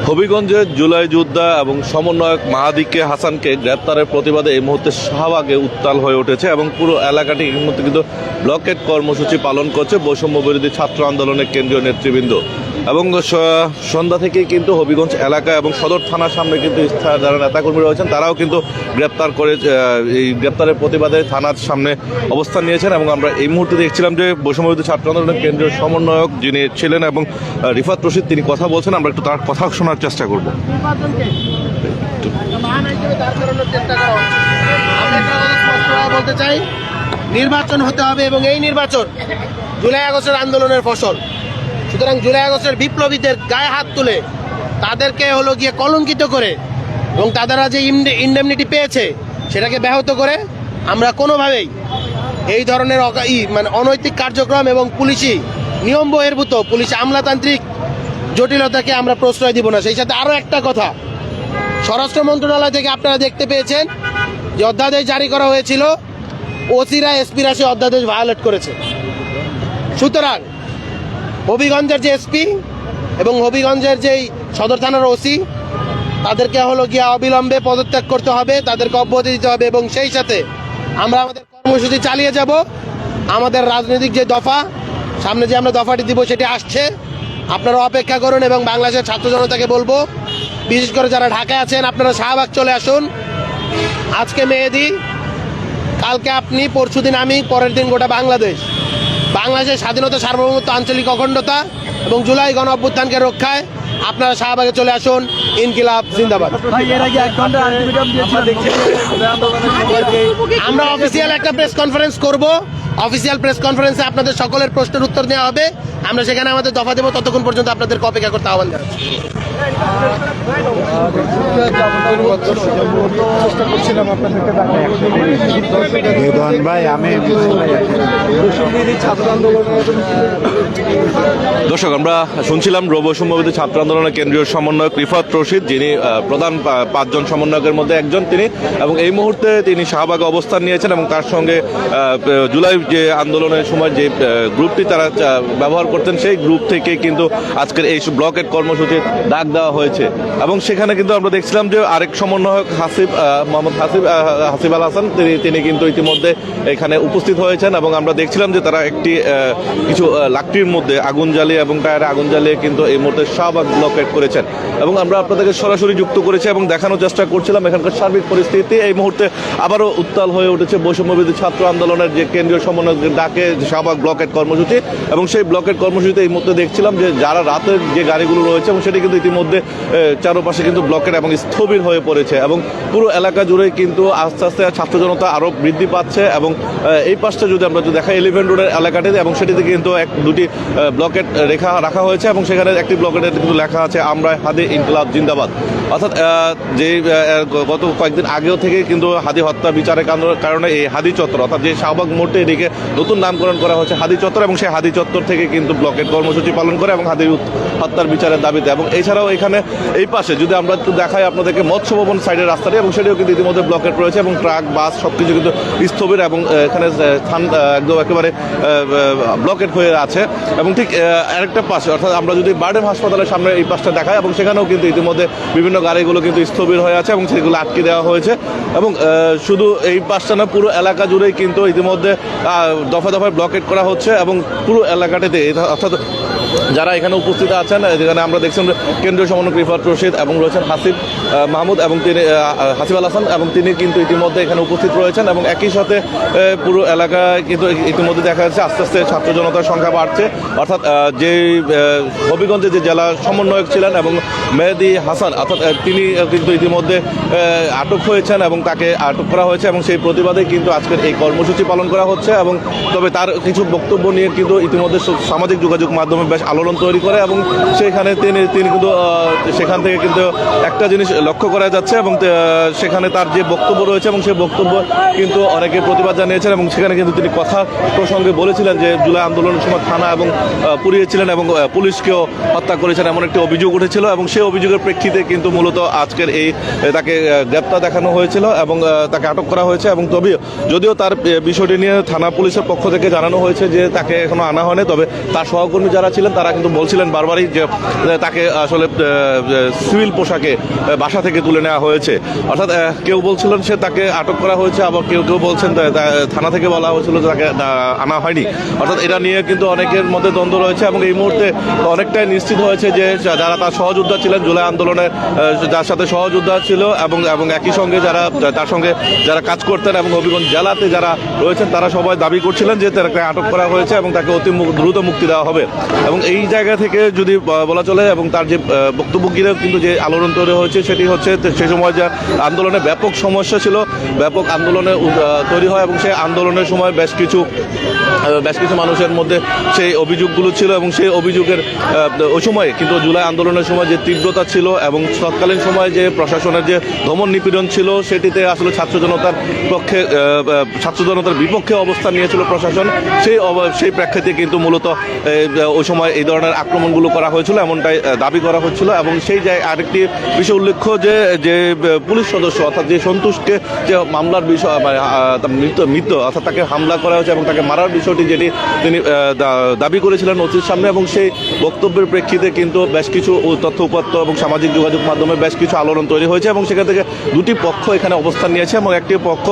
হবিগঞ্জের জুলাই যোদ্ধা এবং সমন্বয়ক মাহাদিকে হাসানকে গ্রেপ্তারের প্রতিবাদে এই মুহূর্তে শাহবাগে উত্তাল হয়ে উঠেছে এবং পুরো এলাকাটি এই মুহূর্তে কিন্তু ব্লকেট কর্মসূচি পালন করছে বৈষম্য বিরোধী ছাত্র আন্দোলনের কেন্দ্রীয় নেতৃবৃন্দ। এবং সন্ধ্যা থেকেই কিন্তু হবিগঞ্জ এলাকা এবং সদর থানার সামনে কিন্তু যারা নেতাকর্মী রয়েছেন তারাও কিন্তু এই গ্রেপ্তারের প্রতিবাদে থানার সামনে অবস্থান নিয়েছেন। এবং আমরা এই মুহূর্তে দেখছিলাম যে বৈষম্য বিরোধী ছাত্র আন্দোলনের কেন্দ্রীয় সমন্বয়ক যিনি ছিলেন এবং রিফাত রশিদ তিনি কথা বলছেন, আমরা একটু তার কথা শোনার চেষ্টা করব। বলতে চাই নির্বাচন হতে হবে এবং এই নির্বাচন জুলাই আগস্টের আন্দোলনের ফসল। সুতরাং জুলাই আগস্টের বিপ্লবীদের গায়ে হাত তুলে তাদেরকে গিয়ে কলঙ্কিত করে এবং তারা যে ইন্ডেমনিটি পেয়েছে সেটাকে ব্যাহত করে আমরা কোনোভাবেই এই ধরনের অনৈতিক কার্যক্রম এবং পুলিশি নিয়ম বহির্ভূত পুলিশ আমলাতান্ত্রিক জটিলতাকে আমরা প্রশ্রয় দিব না। সেই সাথে আরও একটা কথা, স্বরাষ্ট্র মন্ত্রণালয় থেকে আপনারা দেখতে পেয়েছেন যে অধ্যাদেশ জারি করা হয়েছিল, ওসিরা এসপিরা সে অধ্যাদেশ ভায়োলেট করেছে। সুতরাং হবিগঞ্জের যে এসপি এবং হবিগঞ্জের যেই সদর থানার ওসি তাদেরকে গিয়া অবিলম্বে পদত্যাগ করতে হবে, তাদেরকে অব্যাহতি দিতে হবে এবং সেই সাথে আমরা আমাদের কর্মসূচি চালিয়ে যাব। আমাদের রাজনৈতিক যে দফা সামনে যে আমরা দফাটি দিব সেটি আসছে, আপনারা অপেক্ষা করুন। এবং বাংলাদেশের ছাত্র জনতাকে বলবো, বিশেষ করে যারা ঢাকায় আছেন আপনারা শাহবাগ চলে আসুন। আজকে মেহেদী, কালকে আপনি, পরশুদিন আমি, পরের দিন গোটা বাংলাদেশের স্বাধীনতা, সার্বভৌমত্ব, আঞ্চলিক অখণ্ডতা এবং জুলাই গণ অভ্যুত্থানকে রক্ষায় আপনারা শাহবাগে চলে আসুন। ইনকিলাব জিন্দাবাদ। আমরা অফিসিয়াল একটা প্রেস কনফারেন্স করব, অফিসিয়াল প্রেস কনফারেন্সে আপনাদের সকলের প্রশ্নের উত্তর দেওয়া হবে। আমরা সেখানে আমাদের দফা দেবো, ততক্ষণ পর্যন্ত আপনাদেরকে অপেক্ষা করতে আহ্বান জানাচ্ছি। দর্শক, আমরা শুনছিলাম বৈষম্য বিরোধী ছাত্র আন্দোলনের কেন্দ্রীয় সমন্বয়ক রিফাত রশিদ, যিনি প্রধান 5 জন সমন্বয়কের মধ্যে একজন তিনি, এবং এই মুহূর্তে তিনি শাহবাগে অবস্থান নিয়েছেন এবং তার সঙ্গে জুলাই যে আন্দোলনের সময় যে গ্রুপটি তারা ব্যবহার করতেন সেই গ্রুপ থেকে কিন্তু আজকের এই ব্লকেট কর্মসূচির ডাক দেওয়া হয়েছে। এবং সেখানে কিন্তু আমরা দেখছিলাম যে আরেক সমন্বয়ক মোহাম্মদ হাসিব আল হাসান তিনি কিন্তু ইতিমধ্যে এখানে উপস্থিত হয়েছেন এবং আমরা দেখছিলাম যে তারা একটি কিছু লাকড়ির মধ্যে আগুন জ্বালিয়ে এবং টায়ারে আগুন জ্বালিয়ে কিন্তু এই মুহূর্তে শাহবাগ ব্লকেট করেছেন। এবং আমরা আপনাদেরকে সরাসরি যুক্ত করেছি এবং দেখানোর চেষ্টা করছিলাম এখানকার সার্বিক পরিস্থিতি। এই মুহূর্তে আবারও উত্তাল হয়ে উঠেছে বৈষম্য বিরোধী ছাত্র আন্দোলনের যে কেন্দ্রীয় সমন্বয়কের ডাকে শাহবাগ ব্লকেট কর্মসূচি। এবং সেই ব্লকেট কর্মসূচিতে এই মুহূর্তে দেখছিলাম যে যারা রাতের যে গাড়িগুলো রয়েছে এবং সেটি কিন্তু ইতিমধ্যে চারপাশে কিন্তু ব্লকেট এবং স্থবির হয়ে পড়েছে এবং পুরো এলাকা জুড়ে কিন্তু আস্তে আস্তে ছাত্র জনতা আরও বৃদ্ধি পাচ্ছে। এবং এই পাশটা যদি আমরা দেখাই এলিভেন্ট রোডের এলাকাটিতে, এবং সেটিতে কিন্তু দুটি ব্লকেট রাখা হয়েছে এবং সেখানে একটি ব্লকেটে কিন্তু লেখা আছে আমরা হাদি ইনকিলাব জিন্দাবাদ। অর্থাৎ যে গত কয়েকদিন আগেও থেকে কিন্তু হাদি হত্যা বিচারের কারণে এই হাদি চত্বর অর্থাৎ যে শাহবাগ মোড়ে এদিকে নতুন নামকরণ করা হচ্ছে হাদি চত্বর, এবং সেই হাদি চত্বর থেকে কিন্তু ব্লকেট কর্মসূচি পালন করে এবং হাদি হত্যার বিচারের দাবিতে। এবং এছাড়াও এখানে এই পাশে যদি আমরা একটু দেখাই আপনাদেরকে মৎস্য ভবন সাইডের রাস্তাটি, এবং সেটিও কিন্তু ইতিমধ্যে ব্লকেট রয়েছে এবং ট্রাক বাস সবকিছু কিন্তু স্থবির এবং এখানে স্থান একদম একেবারে ব্লকেট হয়ে আছে। এবং ঠিক আরেকটা পাশে অর্থাৎ আমরা যদি বারডেম হাসপাতালের সামনে এই পাশটা দেখাই, এবং সেখানেও কিন্তু ইতিমধ্যে বিভিন্ন গাড়িগুলো কিন্তু স্থবির হয়ে আছে এবং সেগুলো আটকে দেওয়া হয়েছে। এবং শুধু এই পাশটা না, পুরো এলাকা জুড়েই কিন্তু ইতিমধ্যে দফা দফায় ব্লকেট করা হচ্ছে এবং পুরো এলাকাটিতে অর্থাৎ যারা এখানে উপস্থিত আছেন, যেখানে আমরা দেখছেন কেন্দ্রীয় সমন্বয়ক রিফাত রশিদ এবং রয়েছেন হাসিব মাহমুদ এবং তিনি হাসিব আল হাসান, এবং তিনি কিন্তু ইতিমধ্যে এখানে উপস্থিত রয়েছেন। এবং একই সাথে পুরো এলাকায় কিন্তু ইতিমধ্যে দেখা যাচ্ছে আস্তে আস্তে ছাত্র জনতার সংখ্যা বাড়ছে। অর্থাৎ যে হবিগঞ্জে যে জেলা সমন্বয়ক ছিলেন এবং মেহেদী হাসান অর্থাৎ তিনি কিন্তু ইতিমধ্যে আটক হয়েছেন এবং তাকে আটক করা হয়েছে এবং সেই প্রতিবাদে কিন্তু আজকের এই কর্মসূচি পালন করা হচ্ছে। এবং তবে তার কিছু বক্তব্য নিয়ে কিন্তু ইতিমধ্যে সামাজিক যোগাযোগ মাধ্যমে বেশ আলোড়ন তৈরি করে এবং সেখানে তিনি কিন্তু সেখান থেকে কিন্তু একটা জিনিস লক্ষ্য করা যাচ্ছে এবং সেখানে তার যে বক্তব্য রয়েছে এবং সেই বক্তব্য কিন্তু অনেকে প্রতিবাদ জানিয়েছেন। এবং সেখানে কিন্তু তিনি কথা প্রসঙ্গে বলেছিলেন যে জুলাই আন্দোলনের সময় থানা এবং পুড়িয়েছিলেন এবং পুলিশকেও হত্যা করেছেন এমন একটি অভিযোগ উঠেছিল এবং সেই অভিযোগের প্রেক্ষিতে কিন্তু মূলত আজকের এই তাকে গ্রেপ্তার দেখানো হয়েছিল এবং তাকে আটক করা হয়েছে। এবং তবে যদিও তার বিষয়টি নিয়ে থানা পুলিশের পক্ষ থেকে জানানো হয়েছে যে তাকে এখনো আনা হয়নি, তবে তার সহকর্মী যারা ছিলেন তারা কিন্তু বলছিলেন বারবারই যে তাকে আসলে সিভিল পোশাকে বাসা থেকে তুলে নেওয়া হয়েছে। অর্থাৎ কেউ বলছিলেন সে তাকে আটক করা হয়েছে, আবার কেউ কেউ বলছেন থানা থেকে বলা হয়েছিল যে তাকে আনা হয়নি। অর্থাৎ এটা নিয়ে কিন্তু অনেকের মধ্যে দ্বন্দ্ব রয়েছে এবং এই মুহূর্তে অনেকটাই নিশ্চিত হয়েছে যে যারা তার সহযোদ্ধা ছিলেন জুলাই আন্দোলনে, যার সাথে সহযোদ্ধা ছিল এবং একই সঙ্গে যারা তার সঙ্গে যারা কাজ করতেন এবং হবিগঞ্জ জেলাতে যারা রয়েছেন তারা সবাই দাবি করছিলেন যে তাকে আটক করা হয়েছে এবং তাকে অতি দ্রুত মুক্তি দেওয়া হবে। এবং এই জায়গা থেকে যদি বলা চলে এবং তার যে বক্তব্য ঘিরে কিন্তু যে আলোড়ন তৈরি হয়েছে সেটি হচ্ছে সে সময় যে আন্দোলনে ব্যাপক সমস্যা ছিল, ব্যাপক আন্দোলনে তৈরি হয় এবং সেই আন্দোলনের সময় বেশ কিছু মানুষের মধ্যে সেই অভিযোগগুলো ছিল এবং সেই অভিযোগের ওই সময় কিন্তু জুলাই আন্দোলনের সময় যে তীব্রতা ছিল এবং তৎকালীন সময় যে প্রশাসনের যে দমন নিপীড়ন ছিল সেটিতে আসলে ছাত্র জনতার বিপক্ষে অবস্থান নিয়েছিল প্রশাসন। সেই প্রেক্ষিতে কিন্তু মূলত ওই সময় এই ধরনের আক্রমণগুলো করা হয়েছিল এমনটাই দাবি করা হচ্ছিল। এবং সেই আরেকটি বিষয় উল্লেখ্য যে পুলিশ সদস্য অর্থাৎ যে সন্তোষকে যে মামলার বিষয় মৃত অর্থাৎ তাকে হামলা করা হয়েছে এবং তাকে মারার বিষয়টি যেটি তিনি দাবি করেছিলেন ওসির সামনে, এবং সেই বক্তব্যের প্রেক্ষিতে কিন্তু বেশ কিছু তথ্য উপাত্ত এবং সামাজিক যোগাযোগ মাধ্যমে বেশ কিছু আলোড়ন তৈরি হয়েছে এবং সেখান থেকে দুটি পক্ষ এখানে অবস্থান নিয়েছে এবং একটি পক্ষ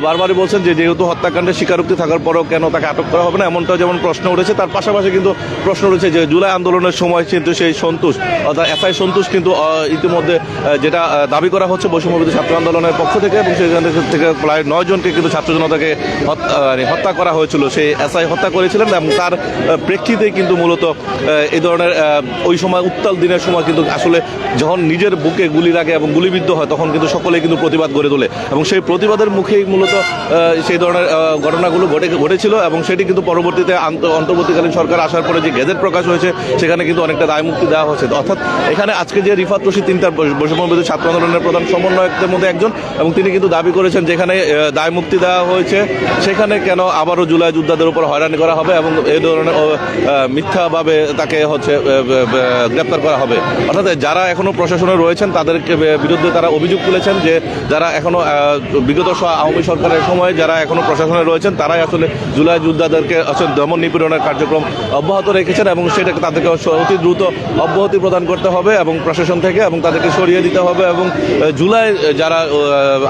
বারবারই বলছেন যে যেহেতু হত্যাকাণ্ডের স্বীকারোক্তি থাকার পরেও কেন তাকে আটক করা হবে না, এমনটা যেমন প্রশ্ন উঠেছে। তার পাশাপাশি কিন্তু প্রশ্ন উঠেছে যে জুলাই আন্দোলনের সময় কিন্তু সেই সন্তোষ অর্থাৎ এসআই সন্তোষ কিন্তু ইতিমধ্যে যেটা দাবি করা হচ্ছে বৈষম্যবিরোধী ছাত্র আন্দোলনের পক্ষ থেকে এবং সেখান থেকে প্রায় 9 জনকে কিন্তু ছাত্র জনতাকে হত্যা করা হয়েছিল, সেই এসআই হত্যা করেছিলেন এবং তার প্রেক্ষিতেই কিন্তু মূলত এই ধরনের ওই সময় উত্তাল দিনের সময় কিন্তু আসলে যখন নিজের বুকে গুলি লাগে এবং গুলিবিদ্ধ হয় তখন কিন্তু সকলেই কিন্তু প্রতিবাদ গড়ে তোলে এবং সেই প্রতিবাদের মুখেই মূলত সেই ধরনের ঘটনাগুলো ঘটেছিল এবং সেটি কিন্তু পরবর্তীতে অন্তর্বর্তীকালীন সরকার আসার পরে যে গেজেট প্রকাশ হয়েছে সেখানে কিন্তু অনেকটা দায় মুক্তি দেওয়া হয়েছে। অর্থাৎ এখানে আজকে যে রিফাত রশিদ তিনি তার বৈষম্যবিরোধী ছাত্র আন্দোলনের প্রধান সমন্বয়কদের মধ্যে একজন এবং তিনি কিন্তু দাবি করেছেন যেখানে দায় মুক্তি দেওয়া হয়েছে সেখানে কেন আবারও জুলাই যোদ্ধাদের উপর হয়রানি করা হবে এবং এই ধরনের মিথ্যাভাবে তাকে গ্রেপ্তার করা হবে। অর্থাৎ যারা এখনো প্রশাসনে রয়েছেন তাদের বিরুদ্ধে তারা অভিযোগ তুলেছেন যে যারা এখনো বিগত আওয়ামী সরকারের সময় যারা এখনো প্রশাসনে রয়েছেন তারাই আসলে জুলাই যোদ্ধাদেরকে দমন নিপীড়নের কার্যক্রম অব্যাহত রেখেছেন এবং সেটাকে তাদেরকে অতি দ্রুত অব্যাহতি প্রদান করতে হবে এবং প্রশাসন থেকে এবং তাদেরকে সরিয়ে দিতে হবে এবং জুলাই যারা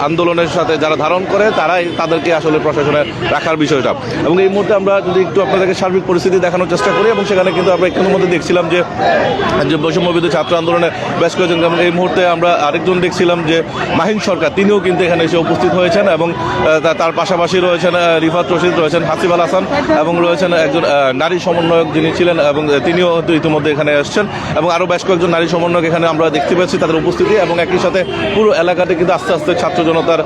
আন্দোলনের সাথে যারা ধারণ করে তারাই তাদেরকে আসলে প্রশাসনে রাখার বিষয়টা। এবং এই মুহূর্তে আমরা যদি একটু আপনাদেরকে সার্বিক পরিস্থিতি দেখানোর চেষ্টা করি এবং সেখানে কিন্তু আমরা একটুর মধ্যে দেখছিলাম যে বৈষম্যবিরোধী ছাত্র আন্দোলনে বেশ কয়েকজন, যেমন এই মুহূর্তে আমরা আরেকজন দেখছিলাম যে মাহিন সরকার, তিনিও কিন্তু এখানে এসে উপস্থিত হয়েছেন এবং তার পাশাপাশি রয়েছেন রিফাত রশিদ, রয়েছেন হাসিব আল হাসান এবং রয়েছেন একজন নারী সমন্বয়ক যিনি ছিলেন এবং তিনিও ইতিমধ্যে এখানে এসছেন এবং আরও বেশ কয়েকজন নারী সমন্বয়ক এখানে আমরা দেখতে পাচ্ছি তাদের উপস্থিতি এবং একই সাথে পুরো এলাকাতে কিন্তু আস্তে আস্তে ছাত্র জনতার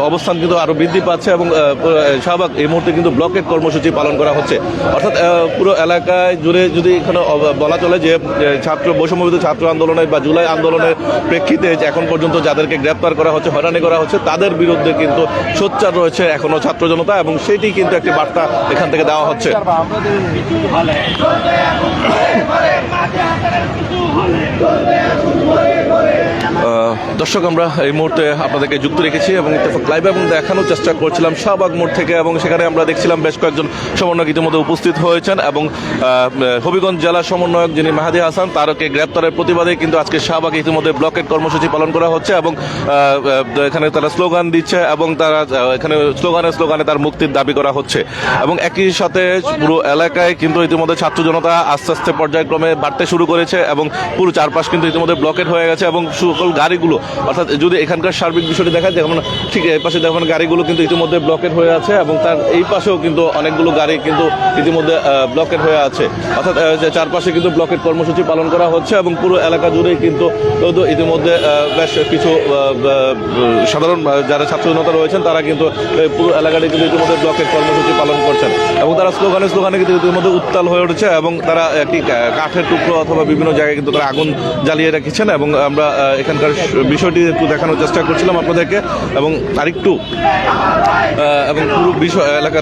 অবস্থান কিন্তু আরও বৃদ্ধি পাচ্ছে এবং শাহবাগ এই মুহূর্তে কিন্তু ব্লকেট কর্মসূচি পালন করা হচ্ছে। অর্থাৎ পুরো এলাকায় জুড়ে যদি এখানে বলা চলে যে বৈষম্যবিরোধী ছাত্র আন্দোলনে বা জুলাই আন্দোলনের প্রেক্ষিতে এখন পর্যন্ত যাদেরকে গ্রেপ্তার করা হচ্ছে, হয়রানি করা হচ্ছে, তাদের বিরুদ্ধে কিন্তু সোচ্চার রয়েছে এখনো ছাত্র জনতা এবং সেটি কিন্তু একটি বার্তা এখান থেকে দেওয়া হচ্ছে। দর্শক, আমরা এই মুহূর্তে আপনাদেরকে যুক্ত রেখেছি এবং লাইভ এবং দেখানোর চেষ্টা করছিলাম শাহবাগ মোড় থেকে এবং সেখানে আমরা দেখছিলাম বেশ কয়েকজন সমন্বয়ক ইতিমধ্যে উপস্থিত হয়েছেন এবং হবিগঞ্জ জেলা সমন্বয়ক যিনি মাহাদি হাসান তারকে গ্রেপ্তারের প্রতিবাদে কিন্তু আজকে শাহবাগে ইতিমধ্যে ব্লকেট কর্মসূচি পালন করা হচ্ছে এবং এখানে তারা স্লোগান দিচ্ছে এবং তারা এখানে স্লোগানে তার মুক্তির দাবি করা হচ্ছে এবং একই সাথে পুরো এলাকায় কিন্তু ইতিমধ্যে ছাত্র জনতা আস্তে আস্তে পর্যায়ক্রমে বাড়তে শুরু করেছে এবং পুরো চারপাশ কিন্তু ইতিমধ্যে ব্লকেট হয়ে গেছে এবং সকল গাড়িগুলো অর্থাৎ যদি এখানকার সার্বিক বিষয়টি দেখা যায় যেমন ঠিক এই পাশে দেখুন গাড়িগুলো কিন্তু ইতিমধ্যে ব্লকেট হয়ে আছে এবং তার এই পাশেও কিন্তু অনেকগুলো গাড়ি কিন্তু ইতিমধ্যে ব্লকেট হয়ে আছে। অর্থাৎ চারপাশে কিন্তু ব্লকেট কর্মসূচি পালন করা হচ্ছে এবং পুরো এলাকা জুড়েই কিন্তু ইতিমধ্যে বেশ কিছু সাধারণ যারা ছাত্র জনতা রয়েছেন তারা কিন্তু পুরো এলাকাটি কিন্তু ইতিমধ্যে ব্লকেট কর্মসূচি পালন করছেন এবং তারা স্লোগানে কিন্তু ইতিমধ্যে উত্তাল হয়ে উঠেছে এবং তারা একটি কাঠের টুকরো অথবা বিভিন্ন জায়গায় কিন্তু তারা আগুন জ্বালিয়ে রেখেছেন এবং আমরা এখানকার বিষয়টি একটু দেখানোর চেষ্টা করছিলাম আপনাদেরকে এবং আরেকটু এবং পুরো বিষয় এলাকা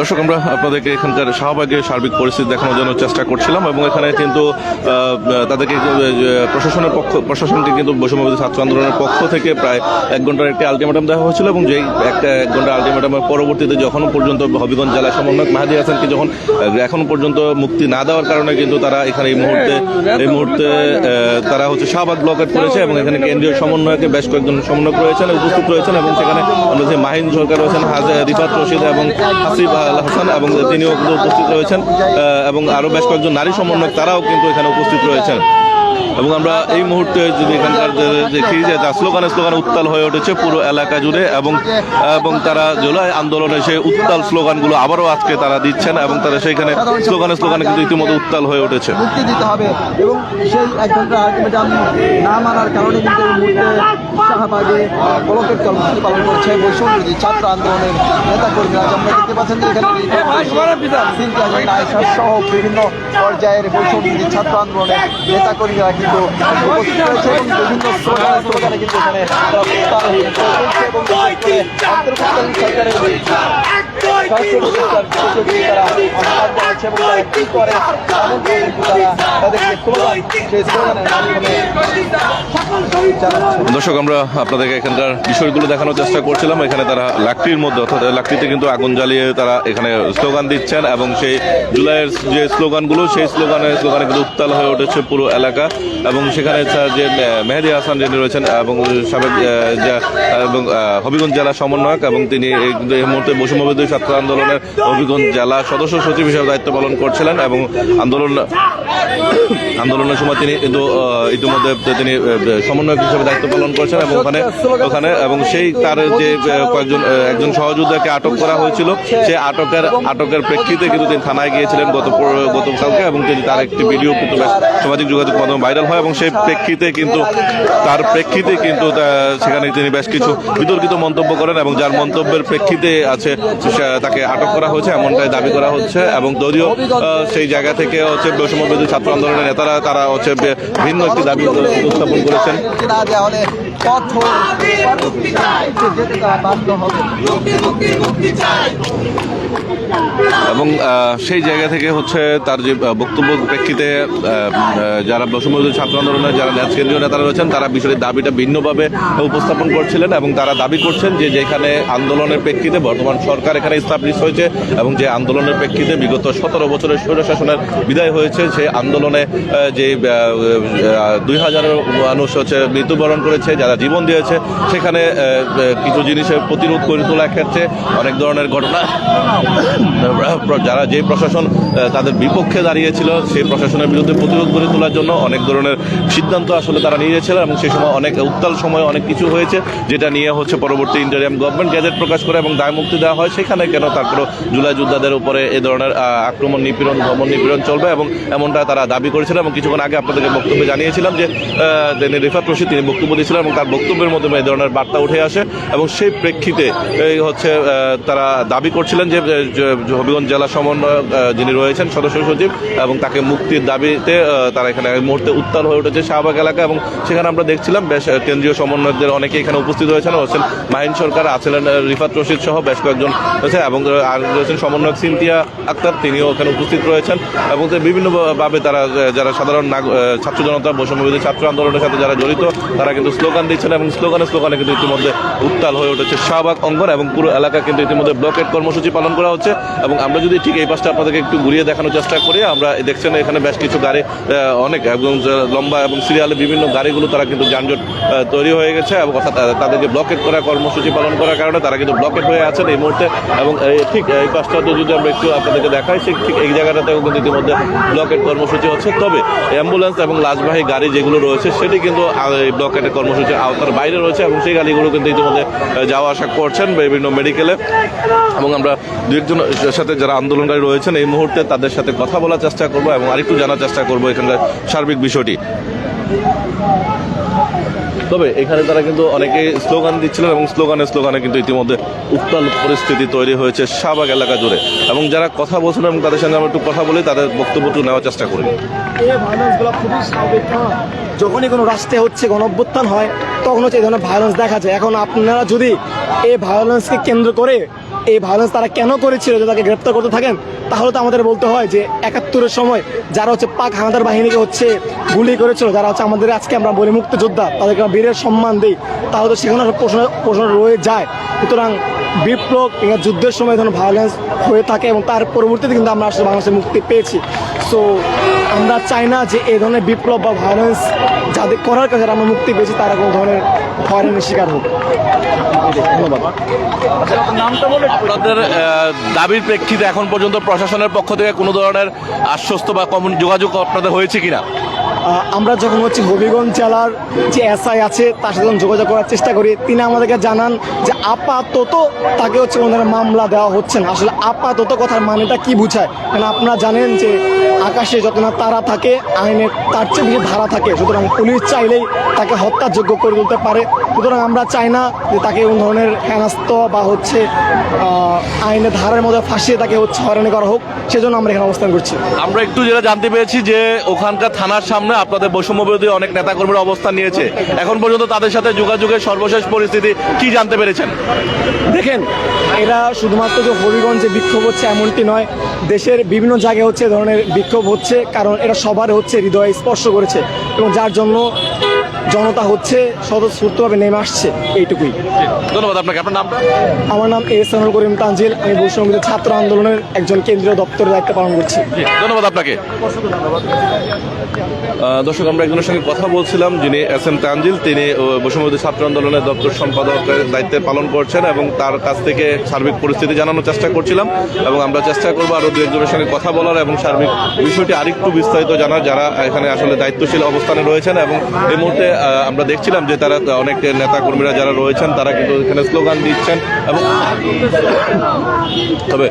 দর্শক, আমরা আপনাদেরকে এখানকার শাহবাগের সার্বিক পরিস্থিতি দেখানোর জন্য চেষ্টা করছিলাম এবং এখানে কিন্তু তাদেরকে প্রশাসনকে কিন্তু বৈষম্যবিরোধী ছাত্র আন্দোলনের পক্ষ থেকে প্রায় 1 ঘন্টার একটি আলটিমেটাম দেওয়া হয়েছিল এবং যেই 1 ঘন্টা আলটিমেটামের পরবর্তীতে যখন পর্যন্ত হবিগঞ্জ জেলা সমন্বয়ক মেহেদী হাসানকে যখন এখন পর্যন্ত মুক্তি না দেওয়ার কারণে কিন্তু তারা এখানে এই মুহূর্তে তারা হচ্ছে শাহবাগ ব্লকেট করেছে এবং এখানে কেন্দ্রীয় সমন্বয়কে বেশ কয়েকজন সমন্বয়ক রয়েছেন, উপস্থিত রয়েছেন এবং সেখানে আমরা যে মাহিন সরকার রয়েছেন, রিফাত রশিদ এবং হাসিব আল হাসান এবং তিনিও কিন্তু উপস্থিত রয়েছেন এবং আরও বেশ কয়েকজন নারী সমন্বয়ক তারাও কিন্তু এখানে উপস্থিত রয়েছেন। এবং আমরা এই মুহূর্তে যদি এখানকার দেখি যে স্লোগানে উত্তাল হয়ে উঠেছে পুরো এলাকা জুড়ে এবং তারা জুলাই আন্দোলনে সেই উত্তাল স্লোগানগুলো আবারও আজকে তারা দিচ্ছেন এবং তারা সেইখানে স্লোগানে কিন্তু ইতিমধ্যে উত্তাল হয়ে উঠেছে। মুক্তি দিতে হবে এবং সেই 1 ঘন্টা আলটিমেটাম না মানার কারণে কিন্তু এই মুহূর্তে শাহবাগে ব্লকেট কর্মসূচি পালন করছে বৈষম্যবিরোধী ছাত্র আন্দোলনের নেতাকর্মীরা। আমরা দেখতে পাচ্ছেন যে এখানে সহ বিভিন্ন পর্যায়ের বৈষম্যবিরোধী ছাত্র আন্দোলনের নেতাকর্মীরা কিন্তু উপস্থিত রয়েছে এবং বিভিন্ন স্লোগানে কিন্তু এখানে এবং সরকারের দর্শক, আমরা আপনাদেরকে এখানকার বিষয়গুলো দেখানোর চেষ্টা করছিলাম। এখানে তারা লাকড়ির মধ্যে অর্থাৎ লাকড়িতে কিন্তু আগুন জ্বালিয়ে তারা এখানে স্লোগান দিচ্ছেন এবং সেই জুলাইয়ের যে স্লোগানগুলো সেই স্লোগানে কিন্তু উত্তাল হয়ে উঠেছে পুরো এলাকা এবং সেখানে যে মেহেদী হাসান যিনি রয়েছেন এবং সাবেক এবং হবিগঞ্জ জেলা সমন্বয়ক এবং তিনি এই মুহূর্তে বৈষম্যবিরোধী ছাত্র আন্দোলনের হবিগঞ্জ জেলা সদস্য সচিব হিসেবে দায়িত্ব পালন করছিলেন এবং আন্দোলনের সময় তিনি কিন্তু ইতিমধ্যে তিনি সমন্বয়ক হিসেবে দায়িত্ব পালন করছেন এবং ওখানে এবং সেই তার যে একজন সহযোদ্ধাকে আটক করা হয়েছিল সেই আটকের প্রেক্ষিতে কিন্তু তিনি থানায় গিয়েছিলেন গতকালকে এবং তিনি তার একটি ভিডিও কিন্তু সামাজিক যোগাযোগ মাধ্যমে ভাইরাল হয় এবং সেই প্রেক্ষিতে কিন্তু সেখানে তিনি বেশ কিছু বিতর্কিত মন্তব্য করেন এবং যার মন্তব্যের প্রেক্ষিতে আছে তাকে আটক করা হয়েছে এমনটাই দাবি করা হচ্ছে এবং যদিও সেই জায়গা থেকে হচ্ছে বৈষম্যবিরোধী ছাত্র আন্দোলনের নেতারা তারা হচ্ছে ভিন্ন একটি দাবি উপস্থাপন করেছেন। এবং সেই জায়গা থেকে হচ্ছে তার যে বক্তব্য প্রেক্ষিতে যারা বৈষম্যবিরোধী ছাত্র আন্দোলনের যারা কেন্দ্রীয় নেতারা রয়েছেন তারা বিষয়টির দাবিটা ভিন্নভাবে উপস্থাপন করছিলেন এবং তারা দাবি করছেন যে যেখানে আন্দোলনের প্রেক্ষিতে বর্তমান সরকার এখানে স্টাবলিশ হয়েছে এবং যে আন্দোলনের প্রেক্ষিতে বিগত 17 বছরের স্বৈরশাসনের বিদায় হয়েছে সেই আন্দোলনে যে 2000 মানুষ হচ্ছে মৃত্যুবরণ করেছে, যারা জীবন দিয়েছে, সেখানে কিছু জিনিসের প্রতিরোধ করে তোলার ক্ষেত্রে অনেক ধরনের ঘটনা যারা যে প্রশাসন তাদের বিপক্ষে দাঁড়িয়েছিল সেই প্রশাসনের বিরুদ্ধে প্রতিরোধ গড়ে তোলার জন্য অনেক ধরনের সিদ্ধান্ত আসলে তারা নিয়েছিল এবং সেই সময় অনেক উত্তাল সময় অনেক কিছু হয়েছে যেটা নিয়ে হচ্ছে পরবর্তী ইন্টারিয়াম গভর্নমেন্ট গ্যাজেট প্রকাশ করে এবং দায় মুক্তি দেওয়া হয়। সেখানে কেন তারপরে জুলাই যোদ্ধাদের উপরে এ ধরনের আক্রমণ দমন নিপীড়ন চলবে এবং এমনটা তারা দাবি করেছিলেন এবং কিছুক্ষণ আগে আপনাদেরকে বক্তব্যে জানিয়েছিলাম যে রিফাত রশিদ তিনি বক্তব্য দিয়েছিলেন এবং তার বক্তব্যের মাধ্যমে এই ধরনের বার্তা উঠে আসে এবং সেই প্রেক্ষিতে হচ্ছে তারা দাবি করছিলেন যে হবিগঞ্জ জেলা সমন্বয়ক যিনি রয়েছেন সদস্য সচিব এবং তাকে মুক্তির দাবিতে তারা এখানে এই মুহূর্তে উত্তাল হয়ে উঠেছে শাহবাগ এলাকা এবং সেখানে আমরা দেখছিলাম বেশ কেন্দ্রীয় সমন্বয়কদের অনেকে এখানে উপস্থিত হয়েছেন মাহিন সরকার, আছিলেন রিফাত রশিদ সহ বেশ কয়েকজন রয়েছে এবং আর রয়েছেন সমন্বয়ক সিনথিয়া আক্তার, তিনিও ওখানে উপস্থিত রয়েছেন এবং বিভিন্নভাবে তারা যারা সাধারণ ছাত্র জনতা বৈষম্যবিরোধী ছাত্র আন্দোলনের সাথে যারা জড়িত তারা কিন্তু স্লোগান দিচ্ছেন এবং স্লোগানে কিন্তু ইতিমধ্যে উত্তাল হয়ে উঠেছে শাহবাগ অঙ্গন এবং পুরো এলাকা কিন্তু ইতিমধ্যে ব্লকেট কর্মসূচি পালন করা হচ্ছে এবং আমরা যদি ঠিক এই পাশটা আপনাদেরকে একটু ঘুরিয়ে দেখানোর চেষ্টা করি, আমরা দেখছেন এখানে বেশ কিছু গাড়ি অনেক এবং লম্বা এবং সিরিয়ালে বিভিন্ন গাড়িগুলো তারা কিন্তু যানজট তৈরি হয়ে গেছে এবং তাদেরকে ব্লকেট করা কর্মসূচি পালন করার কারণে তারা কিন্তু ব্লকেট হয়ে আছেন এই মুহূর্তে এবং ঠিক এই পাশটাতে যদি আমরা একটু আপনাদেরকে দেখাই ঠিক এই জায়গাটাতেও কিন্তু ইতিমধ্যে ব্লকেট কর্মসূচি হচ্ছে। তবে অ্যাম্বুলেন্স এবং লাশবাহী গাড়ি যেগুলো রয়েছে সেটি কিন্তু এই ব্লকেটের কর্মসূচির আওতার বাইরে রয়েছে এবং সেই গাড়িগুলো কিন্তু ইতিমধ্যে যাওয়া আসা করছেন বিভিন্ন মেডিকেলে এবং আমরা দু একজনের সাথে যারা আন্দোলনকারী রয়েছেন এই মুহূর্তে তাদের সাথে কথা বলার চেষ্টা করবো এবং আরেকটু জানার চেষ্টা করবো এখানকার সার্বিক বিষয়টি। তবে এখানে তারা কিন্তু অনেকেই স্লোগান দিচ্ছিলেন এবং স্লোগানে কিন্তু ইতিমধ্যে উত্তাল পরিস্থিতি তৈরি হয়েছে শাহবাগ এলাকা জুড়ে। এবং যারা কথা বলছিলেন এবং তাদের সঙ্গে আমরা একটু কথা বলি, তাদের বক্তব্য একটু নেওয়ার চেষ্টা করি। এই ভায়োলেন্সগুলো খুবই স্বাভাবিক। যখনই কোনো রাষ্ট্রে হচ্ছে গণঅভ্যুত্থান হয় তখন হচ্ছে এই ধরনের ভায়োলেন্স দেখা যায়। এখন আপনারা যদি এই ভায়োলেন্সকে কেন্দ্র করে এই ভায়োলেন্স তারা কেন করেছিল যে তাকে গ্রেপ্তার করতে থাকেন, তাহলে তো আমাদের বলতে হয় যে ৭১-এর সময় যারা হচ্ছে পাক হানাদার বাহিনীকে হচ্ছে গুলি করেছিল, যারা হচ্ছে আমাদের আজকে আমরা বলি মুক্তিযোদ্ধা, তাদেরকে আমরা বীরের সম্মান দিই, তাহলে তো সেখানে প্রশ্ন রয়ে যায়। সুতরাং বিপ্লব কিংবা যুদ্ধের সময় ধরনের ভায়োলেন্স হয়ে থাকে এবং তার পরবর্তীতে কিন্তু আমরা আসলে বাংলাদেশে মুক্তি পেয়েছি। সো আমরা চাই না যে এই ধরনের বিপ্লব বা ভায়োলেন্স যাদের করার কাছে আমরা মুক্তি পেয়েছি তারা কোনো ধরনের হয়রানির শিকার হোক। ধন্যবাদ। আপনাদের দাবির প্রেক্ষিতে এখন পর্যন্ত প্রশাসনের পক্ষ থেকে কোনো ধরনের আশ্বস্ত বা কমন যোগাযোগ আপনাদের হয়েছে কিনা? আমরা যখন হচ্ছে হবিগঞ্জ জেলার যে এসআই আছে তার সাথে যখন যোগাযোগ করার চেষ্টা করি, তিনি আমাদেরকে জানান যে আপাতত তাকে হচ্ছে কোনো ধরনের মামলা দেওয়া হচ্ছে না। আসলে আপাতত কথার মানেটা কি বোঝায়? কারণ আপনারা জানেন যে আকাশে যত না তারা থাকে, আইনে তার চেয়ে বেশি ধারা থাকে। সুতরাং পুলিশ চাইলেই তাকে হত্যাযোগ্য করে তুলতে পারে। সুতরাং আমরা চাই না যে তাকে কোন ধরনের হেনস্থ বা হচ্ছে আইনের ধারার মধ্যে ফাঁসিয়ে তাকে হচ্ছে হয়রানি করা হোক, সেজন্য আমরা এখানে অবস্থান করছি। আমরা একটু যেটা জানতে পেরেছি যে ওখানকার থানার সামনে আপনাদের বৈষম্য বিরোধী অনেক নেতাকর্মীরা অবস্থান নিয়েছে, এখন পর্যন্ত তাদের সাথে যোগাযোগের সর্বশেষ পরিস্থিতি কি জানতে পেরেছেন? দেখেন, এরা শুধুমাত্র যে হবিগঞ্জে বিক্ষোভ হচ্ছে এমনটি নয়, দেশের বিভিন্ন জায়গায় হচ্ছে এ ধরনের বিক্ষোভ হচ্ছে, কারণ এরা সবার হচ্ছে হৃদয়ে স্পর্শ করেছে এবং যার জন্য জনতা হচ্ছে স্বতঃস্ফূর্তভাবে নেমে আসছে, এইটুকুই। ধন্যবাদ আপনাকে। আপনার নাম? আমার নাম এহসানুল করিম তানজিল, আমি বৈষম্য বিরোধী ছাত্র আন্দোলনের একজন কেন্দ্রীয় দপ্তরের দায়িত্ব পালন করছি। ধন্যবাদ আপনাকে। দর্শক, আমরা একজনের সঙ্গে কথা বলছিলাম যিনি এস এম তানজিল, তিনি বৈষম্য বিরোধী ছাত্র আন্দোলনের দপ্তর সম্পাদকের দায়িত্বে পালন করছেন এবং তার কাছ থেকে সার্বিক পরিস্থিতি জানানোর চেষ্টা করছিলাম এবং আমরা চেষ্টা করবো আরও দু একজনের সঙ্গে কথা বলার এবং সার্বিক বিষয়টি আরেকটু বিস্তারিত জানার, যারা এখানে আসলে দায়িত্বশীল অবস্থানে রয়েছেন। এবং এই মুহূর্তে আমরা দেখছিলাম যে তারা অনেক নেতা কর্মীরা যারা রয়েছেন তারা কিন্তু এখানে স্লোগান দিচ্ছেন এবং তবে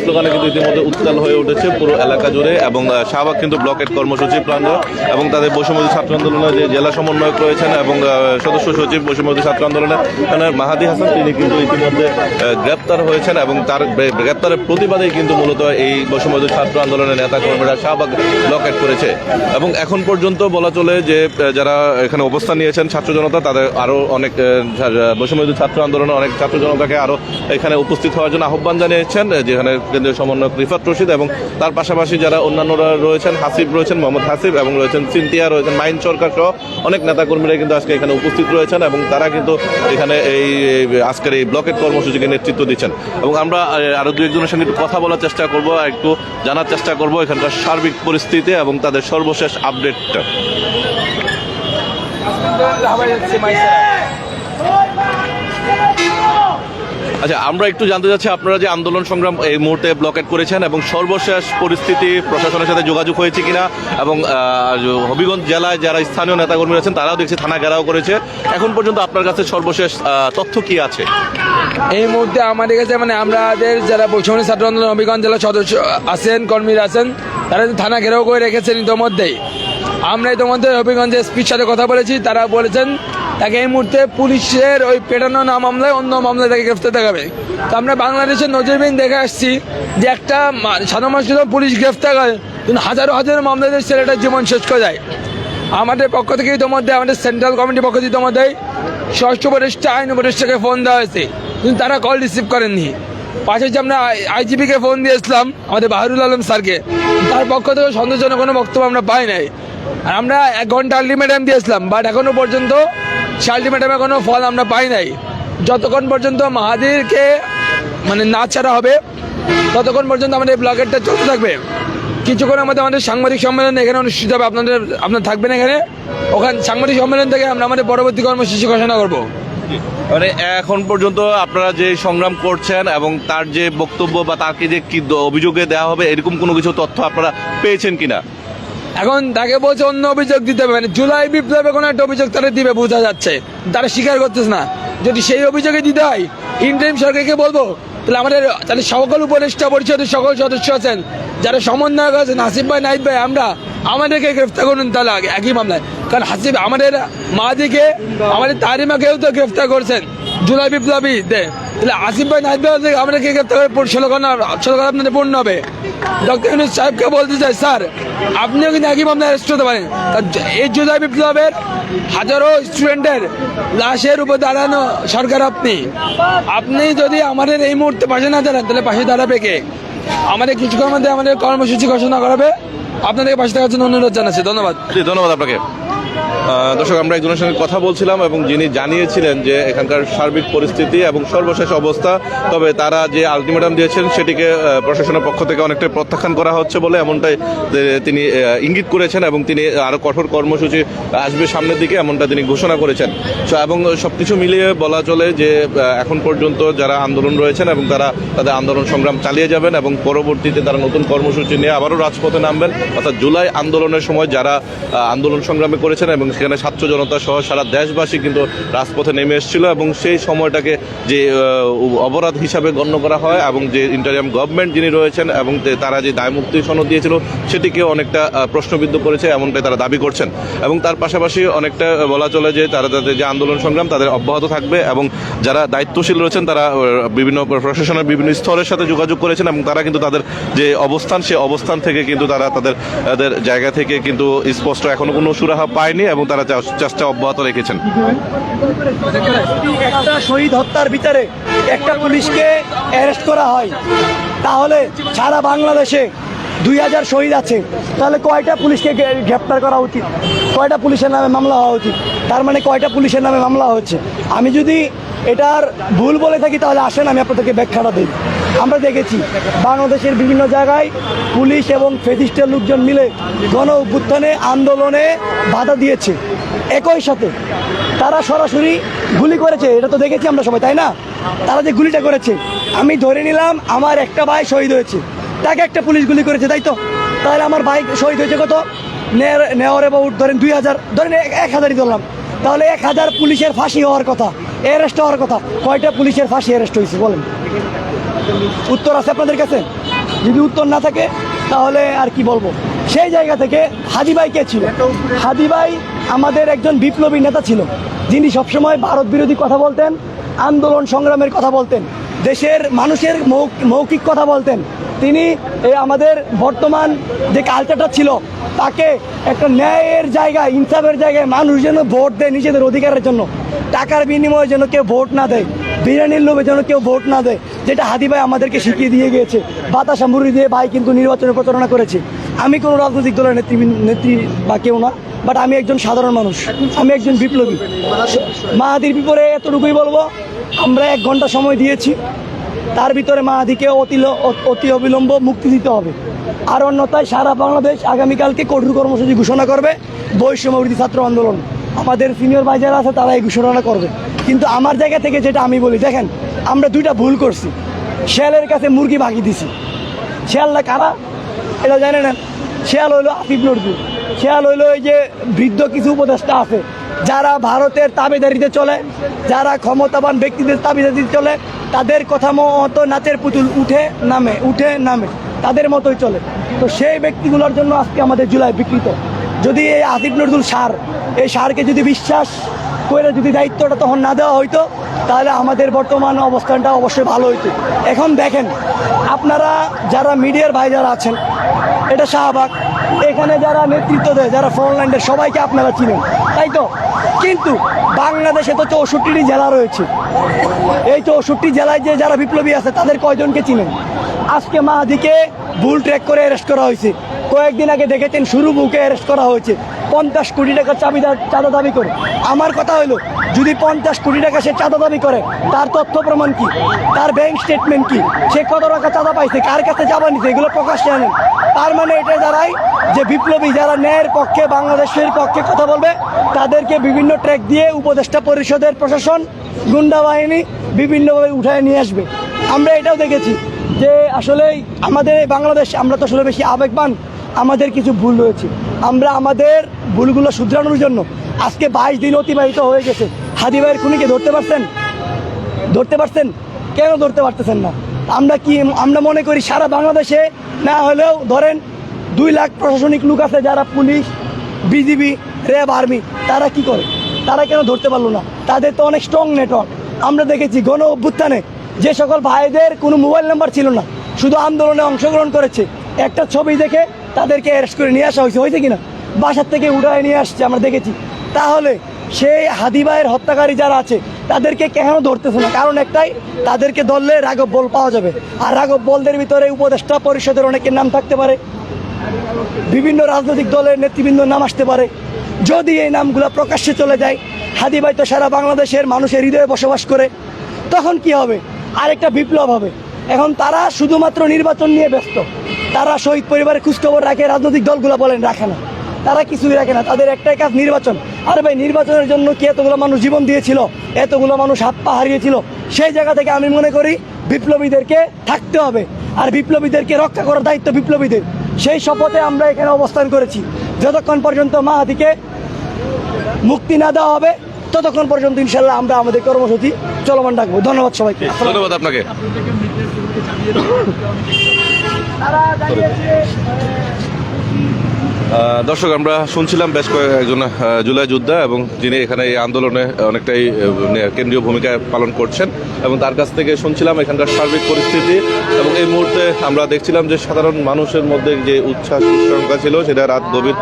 স্লোগানে কিন্তু ইতিমধ্যে উত্তাল হয়ে উঠেছে পুরো এলাকা জুড়ে। এবং শাহবাগ কিন্তু ব্লকেট কর্মসূচি প্রাণ এবং তাদের বৈষম্য বিরোধী ছাত্র আন্দোলনের যে জেলা সমন্বয়ক রয়েছেন এবং সদস্য সচিব বৈষম্য বিরোধী ছাত্র আন্দোলনের মাহাদি হাসান, তিনি কিন্তু ইতিমধ্যে গ্রেপ্তার হয়েছেন এবং তার গ্রেপ্তারের প্রতিবাদেই কিন্তু মূলত এই বৈষম্য বিরোধী ছাত্র আন্দোলনের নেতা কর্মীরা শাহবাগ ব্লকেট করেছে। এবং এখন পর্যন্ত বলা চলে যে যারা এখানে অবস্থান নিয়েছেন ছাত্র জনতা, তাদের আরও অনেক বৈষম্য বিরোধী ছাত্র আন্দোলনের অনেক ছাত্র জনতাকে আরও এখানে উপস্থিত হওয়ার জন্য আহ্বান জানিয়েছেন, যেখানে কেন্দ্রীয় সমন্বয়ক রিফাত রশিদ এবং তার পাশাপাশি যারা অন্যান্যরা রয়েছেন, হাসিব রয়েছেন, মোহাম্মদ হাসিব এবং রয়েছেন সিনথিয়া, রয়েছেন মাইন সরকার সহ অনেক নেতাকর্মীরা কিন্তু আজকে এখানে উপস্থিত রয়েছেন এবং তারা কিন্তু এখানে এই আজকের এই ব্লকেট কর্মসূচিকে নেতৃত্ব দিচ্ছেন। এবং আমরা আরও দু একজনের সঙ্গে একটু কথা বলার চেষ্টা করব, একটু জানার চেষ্টা করব এখানকার সার্বিক পরিস্থিতি এবং তাদের সর্বশেষ আপডেটটা। আচ্ছা, আমরা একটু জানতে চাচ্ছি আপনারা যে আন্দোলন সংগ্রাম এই মুহূর্তে ব্লকেট করেছেন এবং সর্বশেষ পরিস্থিতি প্রশাসনের সাথে যোগাযোগ হয়েছে কিনা, এবং হবিগঞ্জ জেলায় যারা স্থানীয় নেতাকর্মী আছেন তারাও দেখছি থানা ঘেরাও করেছে, এখন পর্যন্ত আপনার কাছে সর্বশেষ তথ্য কি আছে? এই মুহূর্তে আমাদের কাছে আমাদের যারা বৈষম্য ছাত্র আন্দোলন হবিগঞ্জ জেলার সদস্য আছেন, কর্মীরা আছেন, তারা থানা ঘেরাও করে রেখেছেন ইতোমধ্যেই। আমরা ইতোমধ্যে হবিগঞ্জ এসপির সাথে কথা বলেছি, তারা বলেছেন তাকে এই মুহূর্তে পুলিশের ওই পেটানো না মামলায় অন্য মামলায় তাকে গ্রেফতার দেখাবে। তো আমরা বাংলাদেশের নজিরবিহীন দেখে আসছি যে একটা সাধারণ মানুষ পুলিশ গ্রেফতার করে কিন্তু হাজারো হাজারো মামলাদের ছেলেটার জীবন শেষ করে যায়। আমাদের পক্ষ থেকে ইতোমধ্যে আমাদের সেন্ট্রাল কমিটির পক্ষ থেকে ইতোমধ্যে ষষ্ঠ উপদেষ্টা আইন উপদেষ্টাকে ফোন দেওয়া হয়েছে কিন্তু তারা কল রিসিভ করেননি। পাশাপাশি আমরা আইজিপিকে ফোন দিয়েছিলাম আমাদের বাহারুল আলম স্যারকে, তার পক্ষ থেকে সন্তোষজনক কোনো বক্তব্য আমরা পাই নাই। আর আমরা 1 ঘন্টা আলটিমেটাম দিয়েছিলাম, বাট এখনো পর্যন্ত সে আলটিমেটামে কোনো ফল আমরা পাই নাই। যতক্ষণ পর্যন্ত মাহাদিরকে না ছাড়া হবে ততক্ষণ পর্যন্ত আমাদের এই ব্লকেটটা চলতে থাকবে। কিছুক্ষণের মধ্যে আমাদের সাংবাদিক সম্মেলন এখানে অনুষ্ঠিত হবে, আপনার থাকবেন এখানে, ওখানে সাংবাদিক সম্মেলন থেকে আমরা আমাদের পরবর্তী কর্মসূচি ঘোষণা করবো। মানে এখন পর্যন্ত আপনারা যে সংগ্রাম করছেন এবং তার যে বক্তব্য বা তাকে যে কি অভিযোগে দেওয়া হবে এরকম কোনো কিছু তথ্য আপনারা পেয়েছেন কিনা? এখন তাকে বলছে অন্য অভিযোগ দিতে হবে, জুলাই বিপ্লবে কোনো একটা অভিযোগ তারা দিবে বোঝা যাচ্ছে, তারা স্বীকার করতেছে না। যদি সেই অভিযোগে দিতে হয় ইন্টারিম সরকারকে বলবো, তাহলে সকল উপদেষ্টা পরিষদের সকল সদস্য আছেন, যারা সমন্বয়ক আছেন, হাসিব ভাই, নাহিদ ভাই, আমাদেরকে গ্রেফতার করুন তাহলে একই মামলায়। কারণ হাসিব আমাদের মাদিকে আমাদের তারিমাকেও তো গ্রেফতার করছেন জুলাই বিপ্লবী তাহলে আসিফ ভাই নাহিদ ভাই আমাদেরকে গ্রেফতার করে ষোলো ঘন্টা আপনাদের পূর্ণ হবে। ডক্টর ইউনূস সাহেবকে বলতে চাই স্যার আপনিও কিন্তু একই মামলা অ্যারেস্ট হতে পারেন। এই জুলাই বিপ্লবের হাজারো স্টুডেন্টের লাশের উপর দাঁড়ানো সরকার আপনি যদি আমাদের এই মুহূর্তে পাশে না দাঁড়ান তাহলে পাশে দাঁড়াবে কে? আমাদের কিছুক্ষণের মধ্যে আমাদের কর্মসূচি ঘোষণা করাবে, আপনাদের পাশে থাকার জন্য অনুরোধ জানাচ্ছি। ধন্যবাদ। জি, ধন্যবাদ আপনাকে। দর্শক, আমরা একজনের সঙ্গে কথা বলছিলাম এবং যিনি জানিয়েছিলেন যে এখানকার সার্বিক পরিস্থিতি এবং সর্বশেষ অবস্থা, তবে তারা যে আলটিমেটাম দিয়েছেন সেটিকে প্রশাসনের পক্ষ থেকে অনেকটাই প্রত্যাখ্যান করা হচ্ছে বলে এমনটাই তিনি ইঙ্গিত করেছেন এবং তিনি আরও কঠোর কর্মসূচি আসবে সামনের দিকে এমনটা তিনি ঘোষণা করেছেন। এবং সবকিছু মিলিয়ে বলা চলে যে এখন পর্যন্ত যারা আন্দোলন রয়েছেন এবং তারা তাদের আন্দোলন সংগ্রাম চালিয়ে যাবেন এবং পরবর্তীতে তারা নতুন কর্মসূচি নিয়ে আবারও রাজপথে নামবেন। অর্থাৎ জুলাই আন্দোলনের সময় যারা আন্দোলন সংগ্রামে করেছেন এবং সেখানে ছাত্র জনতা সহ সারা দেশবাসী কিন্তু রাজপথে নেমে এসেছিল এবং সেই সময়টাকে যে অপরাধ হিসাবে গণ্য করা হয় এবং যে ইন্টারিয়াম গভর্নমেন্ট যিনি রয়েছেন এবং তারা যে দায়মুক্তি সনদ দিয়েছিল সেটিকে অনেকটা প্রশ্নবিদ্ধ করেছে এমনটাই তারা দাবি করছেন। এবং তার পাশাপাশি অনেকটা বলা চলে যে তারা তাদের যে আন্দোলন সংগ্রাম তাদের অব্যাহত থাকবে এবং যারা দায়িত্বশীল রয়েছেন তারা বিভিন্ন প্রশাসনের বিভিন্ন স্তরের সাথে যোগাযোগ করেছেন এবং তারা কিন্তু তাদের যে অবস্থান সেই অবস্থান থেকে কিন্তু তারা তাদের জায়গা থেকে কিন্তু স্পষ্ট এখনো কোনো সুরাহা পায়নি এবং তারা চেষ্টা অব্যাহত রেখেছেন। একটা শহীদ হত্যার ভিতরে একটা পুলিশকে অ্যারেস্ট করা হয়, তাহলে সারা বাংলাদেশে 2000 শহীদ আছে, তাহলে কয়টা পুলিশকে গ্রেপ্তার করা উচিত? কয়টা পুলিশের নামে মামলা হওয়া উচিত? তার মানে কয়টা পুলিশের নামে মামলা হচ্ছে? আমি যদি এটার ভুল বলে থাকি তাহলে আসেন আমি আপনাদেরকে ব্যাখ্যাটা দিই। আমরা দেখেছি বাংলাদেশের বিভিন্ন জায়গায় পুলিশ এবং ফেসিস্টের লোকজন মিলে গণ অভ্যুত্থানে আন্দোলনে বাধা দিয়েছে, একই সাথে তারা সরাসরি গুলি করেছে। এটা তো দেখেছি আমরা সবাই, তাই না? তারা যে গুলিটা করেছে, আমি ধরে নিলাম আমার একটা ভাই শহীদ হয়েছে, তাকে একটা পুলিশ গুলি করেছে, তাই তো? তাহলে আমার ভাই শহীদ হয়েছে কত? নেওয়ার এবাউট ধরেন 2000, ধরেন 1000ই ধরলাম, তাহলে 1000 পুলিশের ফাঁসি হওয়ার কথা, অ্যারেস্ট হওয়ার কথা। কয়টা পুলিশের ফাঁসি অ্যারেস্ট হয়েছে বলেন? উত্তর আছে আপনাদের কাছে? যদি উত্তর না থাকে তাহলে আর কি বলবো। সেই জায়গা থেকে হাদি ভাই কে ছিল? হাদি ভাই আমাদের একজন বিপ্লবী নেতা ছিল, যিনি সবসময় ভারত বিরোধী কথা বলতেন, আন্দোলন সংগ্রামের কথা বলতেন, দেশের মানুষের মৌখিক কথা বলতেন। তিনি আমাদের বর্তমান যে কালচারটা ছিল তাকে একটা ন্যায়ের জায়গায়, ইনসাফের জায়গায় মানুষ যেন ভোট দেয় নিজেদের অধিকারের জন্য, টাকার বিনিময়ে যেন কেউ ভোট না দেয়, বিরিয়ানির লোভে যেন কেউ ভোট না দেয়, যেটা হাদি ভাই আমাদেরকে শিখিয়ে দিয়ে গিয়েছে। বাতাসা মুড়ি দিয়ে ভাই কিন্তু নির্বাচনে প্রচারণা করেছে। আমি কোনো রাজনৈতিক দলের নেত্রী বা কেউ না, বাট আমি একজন সাধারণ মানুষ, আমি একজন বিপ্লবী। মাহাদির বিপরে এতটুকুই বলবো, আমরা 1 ঘন্টা সময় দিয়েছি, তার ভিতরে মাহাদিকে অতি অবিলম্ব মুক্তি দিতে হবে। আর অন্যথায় সারা বাংলাদেশ আগামীকালকে কঠোর কর্মসূচি ঘোষণা করবে, বৈষম্যবিরোধী ছাত্র আন্দোলন। আমাদের সিনিয়র ভাই যারা আছে তারা এই ঘোষণা করবে। কিন্তু আমার জায়গা থেকে যেটা আমি বলি, দেখেন আমরা 2টা ভুল করছি। শেয়ালের কাছে মুরগি ভাগি দিছি। শেয়ালটা কারা এটা জানে না? শেয়াল হইলো আসিফ নজরুল, শেয়াল হইলো এই যে বৃদ্ধ কিছু উপদেষ্টা আছে যারা ভারতের তাবেদারিতে চলে, যারা ক্ষমতাবান ব্যক্তিদের তাবেদারিতে চলে, তাদের কথা মতো নাচের পুতুল উঠে নামে তাদের মতোই চলে। তো সেই ব্যক্তিগুলোর জন্য আজকে আমাদের জুলাই বিকৃত। যদি এই আসিফ নজরুল সার, এই সারকে যদি বিশ্বাস করে যদি দায়িত্বটা তখন না দেওয়া হইতো তাহলে আমাদের বর্তমান অবস্থানটা অবশ্যই ভালো হইতো। এখন দেখেন আপনারা যারা মিডিয়ার ভাই যারা আছেন, এটা শাহবাগ, এখানে যারা নেতৃত্ব দেয়, যারা ফ্রন্টলাইনের সবাইকে আপনারা চিনেন, তাই তো? কিন্তু বাংলাদেশে তো 64টি জেলা রয়েছে। এই 64 জেলায় যে যারা বিপ্লবী আছে তাদের কয়জনকে চিনেন? আজকে মাহাদিকে ভুল ট্র্যাক করে অ্যারেস্ট করা হয়েছে। কয়েকদিন আগে দেখেছেন শুরু বুকে অ্যারেস্ট করা হয়েছে 50 কোটি টাকা চাঁদা দাবি করে। আমার কথা হলো, যদি 50 কোটি টাকা সে চাঁদা দাবি করে, তার তথ্য প্রমাণ কি? তার ব্যাংক স্টেটমেন্ট কি? সে কত টাকা চাঁদা পাইছে, কার কাছে চাঁদা নিছে, এগুলো প্রকাশ্যে আনেন। তার মানে এটা দাঁড়ায় যে বিপ্লবী যারা ন্যায়ের পক্ষে, বাংলাদেশের পক্ষে কথা বলবে, তাদেরকে বিভিন্ন ট্র্যাক দিয়ে উপদেষ্টা পরিষদের প্রশাসন, গুন্ডা বাহিনী বিভিন্নভাবে উঠায় নিয়ে আসবে। আমরা এটাও দেখেছি যে আসলে আমাদের বাংলাদেশ, আমরা তো আসলে বেশি আবেগবান, আমাদের কিছু ভুল রয়েছে। আমরা আমাদের ভুলগুলো শুধরানোর জন্য আজকে 22 দিন অতিবাহিত হয়ে গেছে। হাদি ভাইয়ের খুনিকে ধরতে পারছেন? কেন ধরতে পারতেছেন না? আমরা মনে করি সারা বাংলাদেশে না হলেও ধরেন 2 লাখ প্রশাসনিক লোক আছে যারা পুলিশ, বিজিবি, র্যাব, আর্মি, তারা কি করে? তারা কেন ধরতে পারলো না? তাদের তো অনেক স্ট্রং নেটওয়ার্ক। আমরা দেখেছি গণ অভ্যুত্থানে যে সকল ভাইদের কোনো মোবাইল নাম্বার ছিল না, শুধু আন্দোলনে অংশগ্রহণ করেছে, একটা ছবি দেখে তাদেরকে অ্যারেস্ট করে নিয়ে আসা হয়েছে কিনা? বাসার থেকে উঠায় নিয়ে আসছে, আমরা দেখেছি। তাহলে সেই হাদি ভাইয়ের হত্যাকারী যারা আছে তাদেরকে কেন ধরতেছে না? কারণ একটাই, তাদেরকে ধরলে রাঘব বল পাওয়া যাবে। আর রাঘব বলদের ভিতরে উপদেষ্টা পরিষদের অনেকের নাম থাকতে পারে, বিভিন্ন রাজনৈতিক দলের নেতৃবৃন্দর নাম আসতে পারে। যদি এই নামগুলো প্রকাশ্যে চলে যায়, হাদি ভাই তো সারা বাংলাদেশের মানুষের হৃদয়ে বসবাস করে, তখন কি হবে? আরেকটা বিপ্লব হবে। এখন তারা শুধুমাত্র নির্বাচন নিয়ে ব্যস্ত। তারা শহীদ পরিবারের খোঁজখবর রাখে, রাজনৈতিক দলগুলো বলেন রাখে না, তারা কিছুই রাখে না। তাদের একটাই কাজ নির্বাচন। আরে ভাই, নির্বাচনের জন্য কি এতগুলো মানুষ জীবন দিয়েছিল, এতগুলো মানুষ হাত পা হারিয়েছিল? সেই জায়গা থেকে আমি মনে করি বিপ্লবীদেরকে থাকতে হবে, আর বিপ্লবীদেরকে রক্ষা করার দায়িত্ব বিপ্লবীদের। সেই শপথে আমরা এখানে অবস্থান করেছি। যতক্ষণ পর্যন্ত মাহাদিকে মুক্তি না দেওয়া হবে, ততক্ষণ পর্যন্ত ইনশাল্লাহ আমরা আমাদের কর্মসূচি চলমান রাখবো। ধন্যবাদ সবাইকে। ধন্যবাদ আপনাকে। দর্শক, আমরা শুনছিলাম বেশ কয়েকজন জুলাই যোদ্ধা এবং যিনি এখানে এই আন্দোলনে অনেকটাই কেন্দ্রীয় ভূমিকা পালন করছেন, এবং তার কাছ থেকে শুনছিলাম এখানকার সার্বিক পরিস্থিতি। এবং এই মুহূর্তে আমরা দেখছিলাম যে সাধারণ মানুষের মধ্যে যে উচ্ছ্বাস উৎসঙ্গা ছিল, সেটা রাত গভীর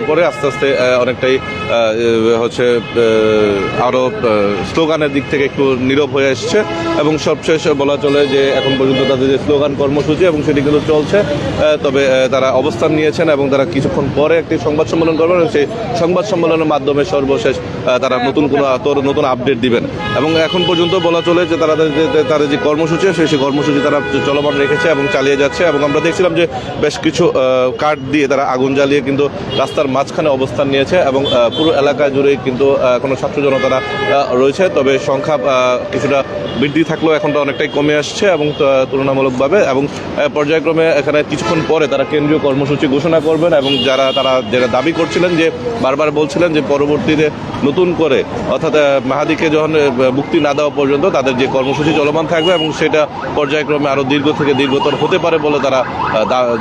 পরে আস্তে আস্তে অনেকটাই হচ্ছে আরও স্লোগানের দিক থেকে একটু নীরব হয়ে এসছে। এবং সবশেষ বলা চলে যে এখন পর্যন্ত তাদের যে স্লোগান কর্মসূচি এবং সেটি কিন্তু চলছে, তবে তারা অবস্থান নিয়েছেন এবং তারা কিছুক্ষণ পরে একটি সংবাদ সম্মেলন করবেন। সেই সংবাদ সম্মেলনের মাধ্যমে সর্বশেষ তারা নতুন আপডেট দিবেন। এবং এখন পর্যন্ত বলা চলে যে তারা যে কর্মসূচি সেই কর্মসূচি তারা চলমান রেখেছে এবং চালিয়ে যাচ্ছে। এবং আমরা দেখছিলাম যে বেশ কিছু কাঠ দিয়ে তারা আগুন জ্বালিয়ে কিন্তু রাস্তার মাঝখানে অবস্থান নিয়েছে, এবং পুরো এলাকা জুড়েই কিন্তু এখনো ছাত্র জনতারা রয়েছে। তবে সংখ্যা কিছুটা বৃদ্ধি থাকলেও এখন অনেকটাই কমে আসছে এবং তুলনামূলকভাবে। এবং পর্যায়ক্রমে এখানে কিছুক্ষণ পরে তারা কেন্দ্রীয় কর্মসূচি ঘোষণা করবেন। এবং যারা দাবি করছিলেন, যে বারবার বলছিলেন যে পরবর্তীতে নতুন করে, অর্থাৎ মাহাদিকে যখন মুক্তি না দেওয়া পর্যন্ত তাদের যে কর্মসূচি চলমান থাকবে এবং সেটা পর্যায়ক্রমে আরও দীর্ঘতর হতে পারে বলে তারা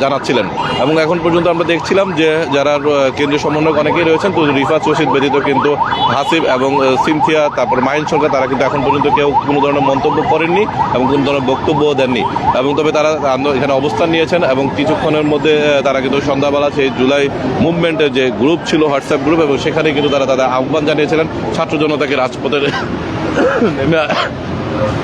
জানাচ্ছিলেন। এবং এখন পর্যন্ত আমরা দেখছিলাম যে যারা কেন্দ্রীয় সমন্বয়ক অনেকেই রয়েছেন, তো রিফাত রশিদ ব্যতীত কিন্তু হাসিব এবং সিনথিয়া, তারপর মাহিন সরকার, তারা কিন্তু এখন পর্যন্ত কেউ কোনো ধরনের মন্তব্য করেননি এবং কোনো ধরনের বক্তব্যও দেননি। এবং তবে তারা এখানে অবস্থান নিয়েছেন এবং কিছুক্ষণের মধ্যে তারা কিন্তু সন্ধ্যাবেলা সেই জুলাই মুভমেন্টের যে গ্রুপ ছিল, হোয়াটসঅ্যাপ গ্রুপ, এবং সেখানে কিন্তু তারা তাদের আহ্বান জানিয়েছিলেন ছাত্র জনতাকে রাজপথে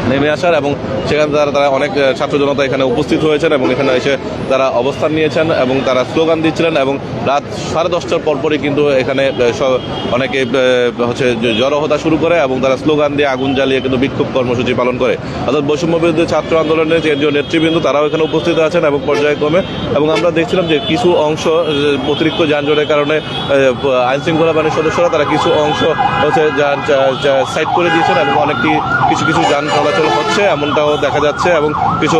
নেমে আসার। এবং সেখানে তারা অনেক ছাত্র জনতা এখানে উপস্থিত হয়েছেন এবং এখানে এসে তারা অবস্থান নিয়েছেন এবং তারা স্লোগান দিচ্ছিলেন। এবং রাত 10:30 পরপরই কিন্তু এখানে অনেকে হচ্ছে জড়ো হতে শুরু করে এবং তারা স্লোগান দিয়ে আগুন জ্বালিয়ে কিন্তু বিক্ষোভ কর্মসূচি পালন করে। অর্থাৎ বৈষম্য বিরোধী ছাত্র আন্দোলনের কেন্দ্রীয় নেতৃবৃন্দ তারাও এখানে উপস্থিত আছেন এবং পর্যায়ক্রমে। এবং আমরা দেখছিলাম যে কিছু অংশ অতিরিক্ত যানজটের কারণে আইনশৃঙ্খলা বাহিনীর সদস্যরা তারা কিছু অংশ হচ্ছে সাইড করে দিয়েছেন এবং কিছু যান চলাচল হচ্ছে এমনটাও দেখা যাচ্ছে। এবং কিছু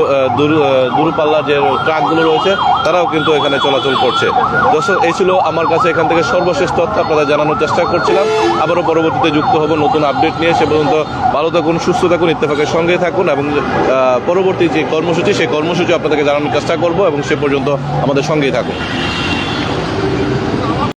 দূরপাল্লা যে ট্রাকগুলো রয়েছে তারাও কিন্তু এখানে চলাচল করছে। দর্শক, এই ছিল আমার কাছে এখান থেকে সর্বশেষ তথ্য আপনাদের জানানোর চেষ্টা করছিলাম। আবারও পরবর্তীতে যুক্ত হব নতুন আপডেট নিয়ে। সে পর্যন্ত ভালো থাকুন, সুস্থ থাকুন, ইত্তেফাকের সঙ্গে থাকুন এবং পরবর্তী যে কর্মসূচি সেই কর্মসূচি আপনাদেরকে জানানোর চেষ্টা করব এবং সে পর্যন্ত আমাদের সঙ্গেই থাকুন।